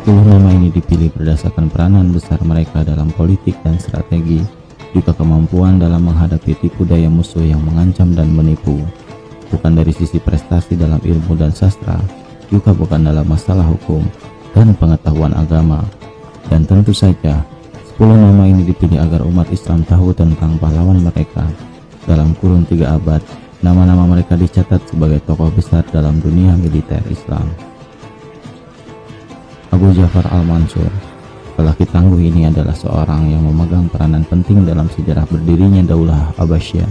10 nama ini dipilih berdasarkan peranan besar mereka dalam politik dan strategi, juga kemampuan dalam menghadapi tipu daya musuh yang mengancam dan menipu. Bukan dari sisi prestasi dalam ilmu dan sastra, juga bukan dalam masalah hukum dan pengetahuan agama. Dan tentu saja 10 nama ini dipilih agar umat Islam tahu tentang pahlawan mereka. Dalam kurun 3 abad, nama-nama mereka dicatat sebagai tokoh besar dalam dunia militer Islam. Abu Ja'far al-Mansur, lelaki tangguh ini adalah seorang yang memegang peranan penting dalam sejarah berdirinya Daulah Abbasiyah.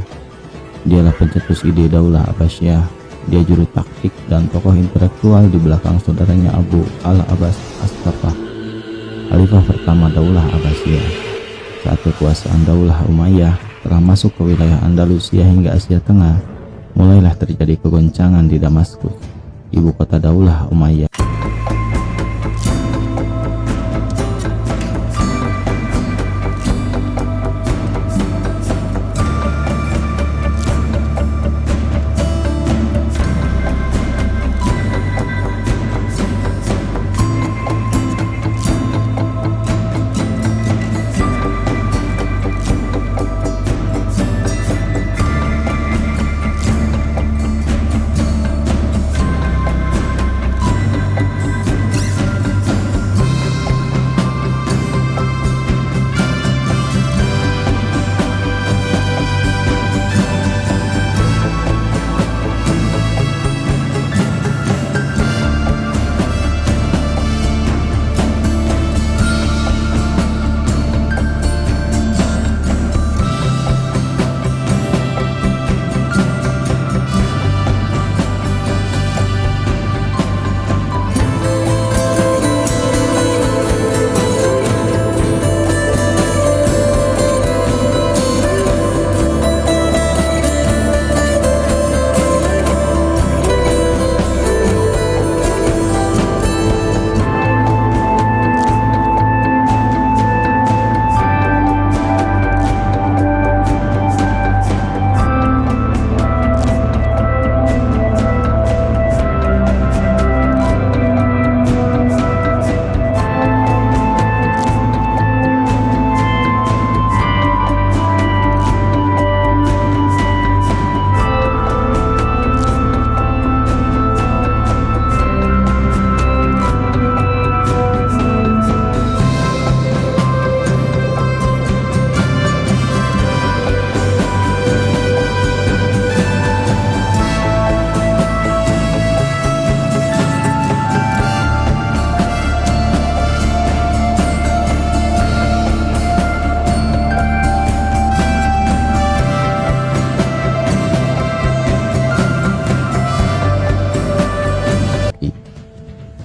Dialah pencetus ide Daulah Abbasiyah. Dia juru taktik dan tokoh intelektual di belakang saudaranya Abu al-Abbas as-Saffah, Khalifah pertama Daulah Abbasiyah. Saat kekuasaan Daulah Umayyah telah masuk ke wilayah Andalusia hingga Asia Tengah, mulailah terjadi kegoncangan di Damaskus, ibu kota Daulah Umayyah.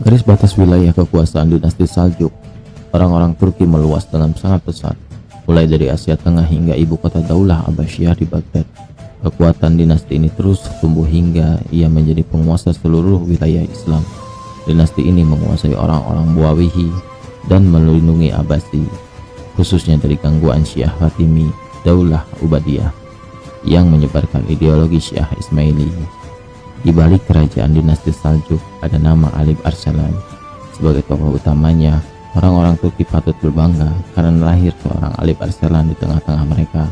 Garis batas wilayah kekuasaan dinasti Saljuk, orang-orang Turki meluas dalam sangat pesat, mulai dari Asia Tengah hingga ibu kota Daulah Abbasiyah di Baghdad. Kekuatan dinasti ini terus tumbuh hingga ia menjadi penguasa seluruh wilayah Islam. Dinasti ini menguasai orang-orang Buawihi dan melindungi Abbasi, khususnya dari gangguan Syiah Fatimi, Daulah Ubadiyah, yang menyebarkan ideologi Syiah Ismaili. Di balik kerajaan dinasti Saljuk ada nama Alip Arslan. Sebagai tokoh utamanya, orang-orang Turki patut berbangga karena lahir seorang Alip Arslan di tengah-tengah mereka.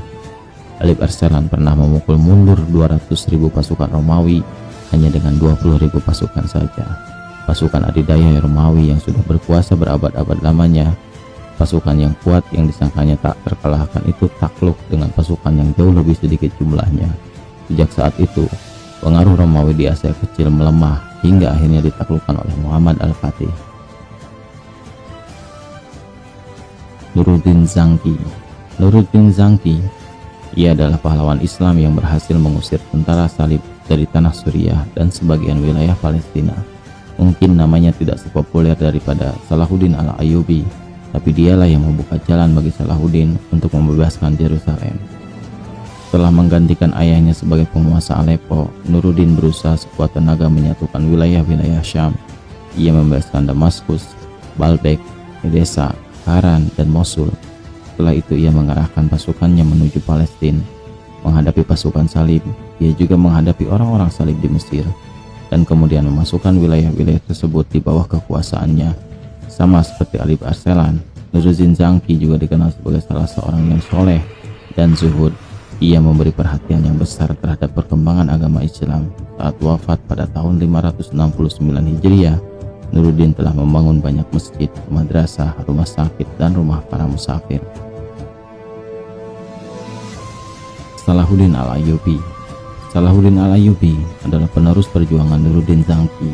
Alip Arslan pernah memukul mundur 200.000 pasukan Romawi hanya dengan 20.000 pasukan saja. Pasukan adidaya Romawi yang sudah berkuasa berabad-abad lamanya, pasukan yang kuat yang disangkanya tak terkalahkan itu takluk dengan pasukan yang jauh lebih sedikit jumlahnya. Sejak saat itu, pengaruh Romawi di Asia Kecil melemah hingga akhirnya ditaklukkan oleh Muhammad Al-Fatih. Nuruddin Zangki. Nuruddin Zangki, ia adalah pahlawan Islam yang berhasil mengusir tentara Salib dari tanah Suriah dan sebagian wilayah Palestina. Mungkin namanya tidak sepopuler daripada Salahuddin Al-Ayyubi, tapi dialah yang membuka jalan bagi Salahuddin untuk membebaskan Yerusalem. Setelah menggantikan ayahnya sebagai penguasa Aleppo, Nuruddin berusaha sekuat tenaga menyatukan wilayah-wilayah Syam. Ia membebaskan Damaskus, Baalbek, Edessa, Haran, dan Mosul. Setelah itu ia mengarahkan pasukannya menuju Palestina. Menghadapi pasukan Salib, ia juga menghadapi orang-orang Salib di Mesir, dan kemudian memasukkan wilayah-wilayah tersebut di bawah kekuasaannya. Sama seperti Alip Arslan, Nuruddin Zangki juga dikenal sebagai salah seorang yang soleh dan zuhud. Ia memberi perhatian yang besar terhadap perkembangan agama Islam. Saat wafat pada tahun 569 Hijriah, Nuruddin telah membangun banyak masjid, madrasah, rumah sakit, dan rumah para musafir. Salahuddin Al-Ayyubi. Salahuddin Al-Ayyubi adalah penerus perjuangan Nuruddin Zangki.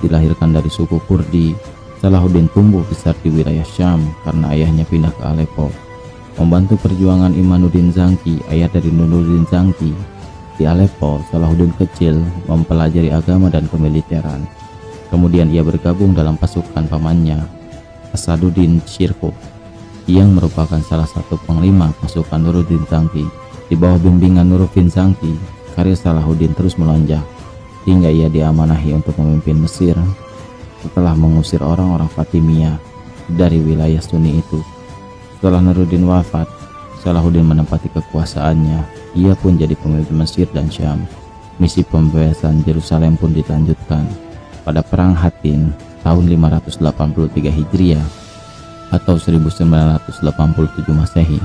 Dilahirkan dari suku Kurdi, Salahuddin tumbuh besar di wilayah Syam karena ayahnya pindah ke Aleppo. Membantu perjuangan Imanuddin Zangki, ayah dari Nuruddin Zangki. Di Aleppo, Salahuddin kecil mempelajari agama dan kemiliteran. Kemudian ia bergabung dalam pasukan pamannya, Asaduddin Shirkuh, yang merupakan salah satu panglima pasukan Nuruddin Zangki. Di bawah bimbingan Nuruddin Zangki, karir Salahuddin terus melonjak, hingga ia diamanahi untuk memimpin Mesir setelah mengusir orang-orang Fatimiyah dari wilayah Sunni itu. Setelah Nuruddin wafat, Salahuddin menempati kekuasaannya. Ia pun jadi pemimpin Mesir dan Syam. Misi pembebasan Yerusalem pun dilanjutkan. Pada Perang Hattin tahun 583 Hijriah atau 1987 Masehi,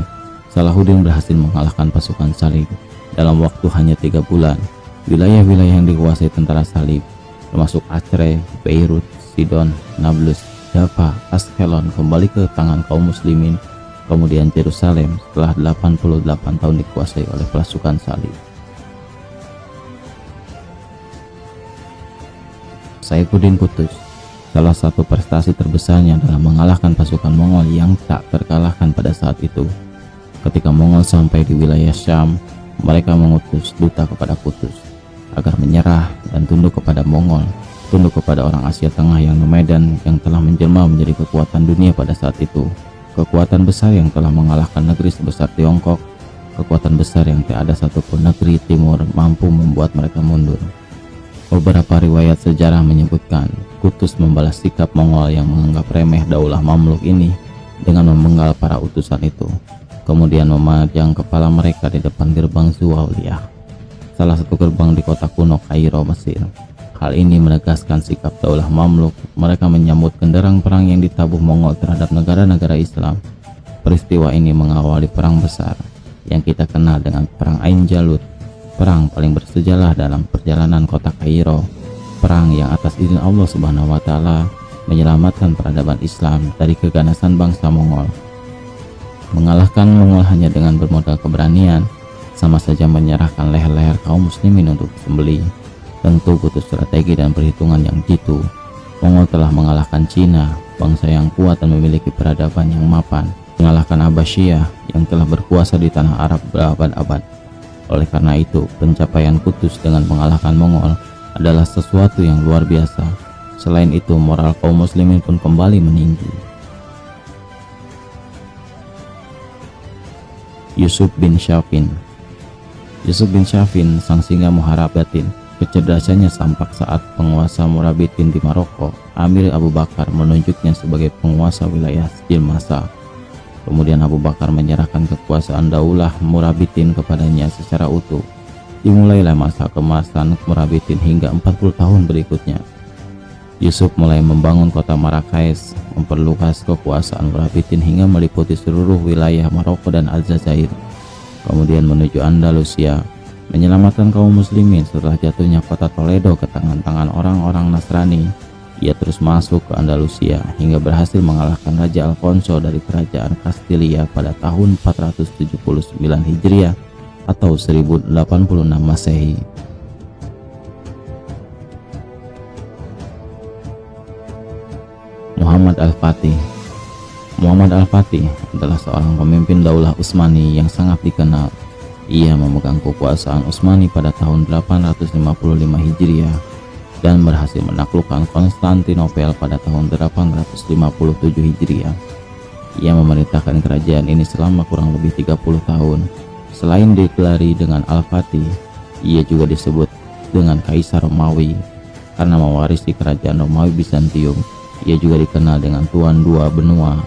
Salahuddin berhasil mengalahkan pasukan Salib. Dalam waktu hanya 3 bulan, wilayah-wilayah yang dikuasai tentara Salib, termasuk Acre, Beirut, Sidon, Nablus, Jaffa, Askelon kembali ke tangan kaum muslimin. Kemudian Yerusalem setelah 88 tahun dikuasai oleh pasukan Salib. Saifuddin Qutuz. Salah satu prestasi terbesarnya adalah mengalahkan pasukan Mongol yang tak terkalahkan pada saat itu. Ketika Mongol sampai di wilayah Syam, mereka mengutus duta kepada Qutuz agar menyerah dan tunduk kepada Mongol, tunduk kepada orang Asia Tengah yang nomaden yang telah menjelma menjadi kekuatan dunia pada saat itu. Kekuatan besar yang telah mengalahkan negeri sebesar Tiongkok, kekuatan besar yang tak ada satupun negeri timur mampu membuat mereka mundur. Beberapa riwayat sejarah menyebutkan Qutuz membalas sikap Mongol yang menganggap remeh Daulah Mamluk ini dengan memenggal para utusan itu, kemudian memajang kepala mereka di depan gerbang Zuwauliyah, salah satu gerbang di kota kuno Kairo, Mesir. Hal ini menegaskan sikap Daulah Mamluk. Mereka menyambut genderang perang yang ditabuh Mongol terhadap negara-negara Islam. Peristiwa ini mengawali perang besar yang kita kenal dengan Perang Ain Jalut, perang paling bersejarah dalam perjalanan kota Kairo, perang yang atas izin Allah Subhanahu wa Ta'ala menyelamatkan peradaban Islam dari keganasan bangsa Mongol. Mengalahkan Mongol hanya dengan bermodal keberanian sama saja menyerahkan leher-leher kaum muslimin untuk disembelih. Tentu butuh strategi dan perhitungan yang jitu. Mongol telah mengalahkan Cina, bangsa yang kuat dan memiliki peradaban yang mapan, mengalahkan Abbasiyah yang telah berkuasa di tanah Arab berabad-abad. Oleh karena itu, pencapaian Qutuz dengan mengalahkan Mongol adalah sesuatu yang luar biasa. Selain itu, moral kaum muslimin pun kembali meninggi. Yusuf bin Syafin. Yusuf bin Syafin, sang singa muharab batin. Kecerdasannya tampak saat penguasa Murabitin di Maroko, Amir Abu Bakar menunjuknya sebagai penguasa wilayah Jilmasa. Kemudian Abu Bakar menyerahkan kekuasaan Daulah Murabitin kepadanya secara utuh. Dimulailah masa kemasan Murabitin hingga 40 tahun berikutnya. Yusuf mulai membangun kota Marrakesh, memperluas kekuasaan Murabitin hingga meliputi seluruh wilayah Maroko dan Aljazair. Kemudian menuju Andalusia, menyelamatkan kaum muslimin setelah jatuhnya kota Toledo ke tangan-tangan orang-orang Nasrani. Ia terus masuk ke Andalusia hingga berhasil mengalahkan Raja Alfonso dari kerajaan Kastilia pada tahun 479 Hijriah atau 1086 Masehi. Muhammad Al-Fatih. Muhammad Al-Fatih adalah seorang pemimpin Daulah Utsmani yang sangat dikenal. Ia memegang kekuasaan Utsmani pada tahun 855 Hijriah dan berhasil menaklukkan Konstantinopel pada tahun 857 Hijriah. Ia memerintahkan kerajaan ini selama kurang lebih 30 tahun. Selain digelari dengan Al-Fatih, ia juga disebut dengan Kaisar Romawi karena mewarisi kerajaan Romawi Bizantium. Ia juga dikenal dengan Tuan Dua Benua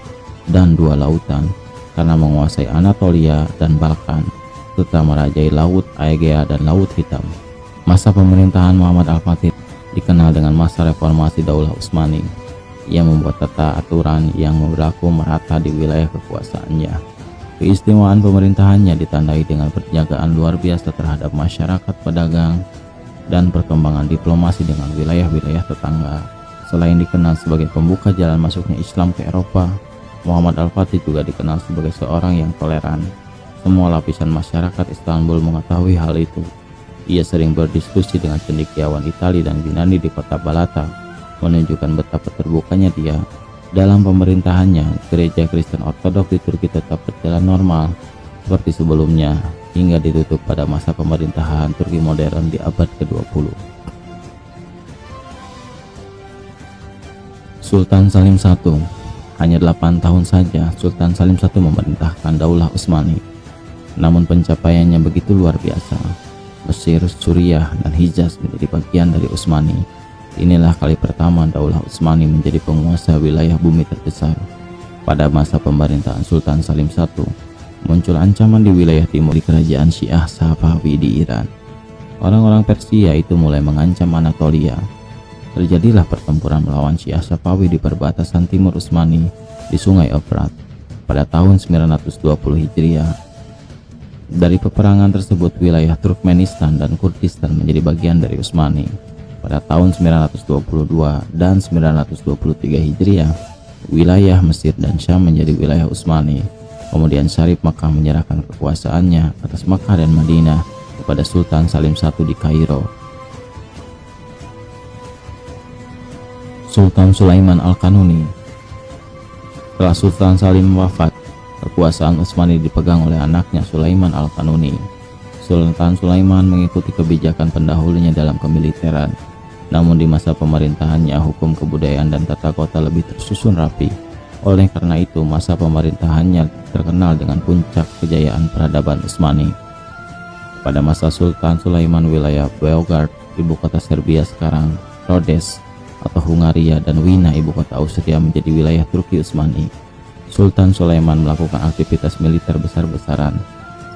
dan Dua Lautan karena menguasai Anatolia dan Balkan serta merajai Laut Aegea dan Laut Hitam. Masa pemerintahan Muhammad Al-Fatih dikenal dengan masa reformasi Daulah Utsmani. Ia membuat tata aturan yang berlaku merata di wilayah kekuasaannya. Keistimewaan pemerintahannya ditandai dengan penjagaan luar biasa terhadap masyarakat pedagang dan perkembangan diplomasi dengan wilayah-wilayah tetangga. Selain dikenal sebagai pembuka jalan masuknya Islam ke Eropa, Muhammad Al-Fatih juga dikenal sebagai seorang yang toleran. Semua lapisan masyarakat Istanbul mengetahui hal itu. Ia sering berdiskusi dengan cendekiawan Italia dan Yunani di kota Balata, menunjukkan betapa terbukanya dia. Dalam pemerintahannya, gereja Kristen Ortodoks di Turki tetap berjalan normal seperti sebelumnya hingga ditutup pada masa pemerintahan Turki modern di abad ke-20. Sultan Salim I. Hanya 8 tahun saja Sultan Salim I memerintahkan Daulah Utsmani. Namun pencapaiannya begitu luar biasa. Mesir, Suriah, dan Hijaz menjadi bagian dari Utsmani. Inilah kali pertama Daulah Utsmani menjadi penguasa wilayah bumi terbesar. Pada masa pemerintahan Sultan Salim I, muncul ancaman di wilayah timur di kerajaan Syiah Safawi di Iran. Orang-orang Persia itu mulai mengancam Anatolia. Terjadilah pertempuran melawan Syiah Safawi di perbatasan timur Utsmani di Sungai Efrat pada tahun 920 Hijriah. Dari peperangan tersebut, wilayah Turkmenistan dan Kurdistan menjadi bagian dari Utsmani. Pada tahun 922 dan 923 Hijriah, wilayah Mesir dan Syam menjadi wilayah Utsmani. Kemudian Syarif Makkah menyerahkan kekuasaannya atas Makkah dan Madinah kepada Sultan Salim I di Kairo. Sultan Sulaiman Al-Kanuni. Setelah Sultan Salim wafat, kekuasaan Utsmani dipegang oleh anaknya Sulaiman Al-Kanuni. Sultan Sulaiman mengikuti kebijakan pendahulunya dalam kemiliteran. Namun di masa pemerintahannya, hukum kebudayaan dan tata kota lebih tersusun rapi. Oleh karena itu, masa pemerintahannya terkenal dengan puncak kejayaan peradaban Utsmani. Pada masa Sultan Sulaiman, wilayah Beograd, ibu kota Serbia sekarang, Rhodes atau Hungaria, dan Wina, ibu kota Austria, menjadi wilayah Turki Utsmani. Sultan Sulaiman melakukan aktivitas militer besar-besaran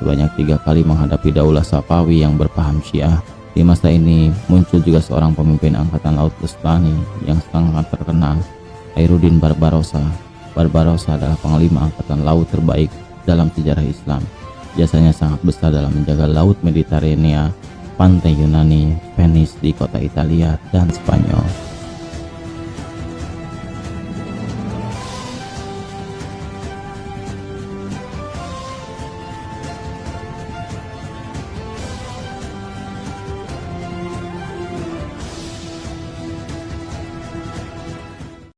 sebanyak 3 kali menghadapi Daulah Safawi yang berpaham Syiah. Di masa ini muncul juga seorang pemimpin angkatan laut Utsmani yang sangat terkenal, Khairuddin Barbarossa. Barbarossa adalah panglima angkatan laut terbaik dalam sejarah Islam. Jasanya sangat besar dalam menjaga laut Mediterania, pantai Yunani, Venice di kota Italia, dan Spanyol.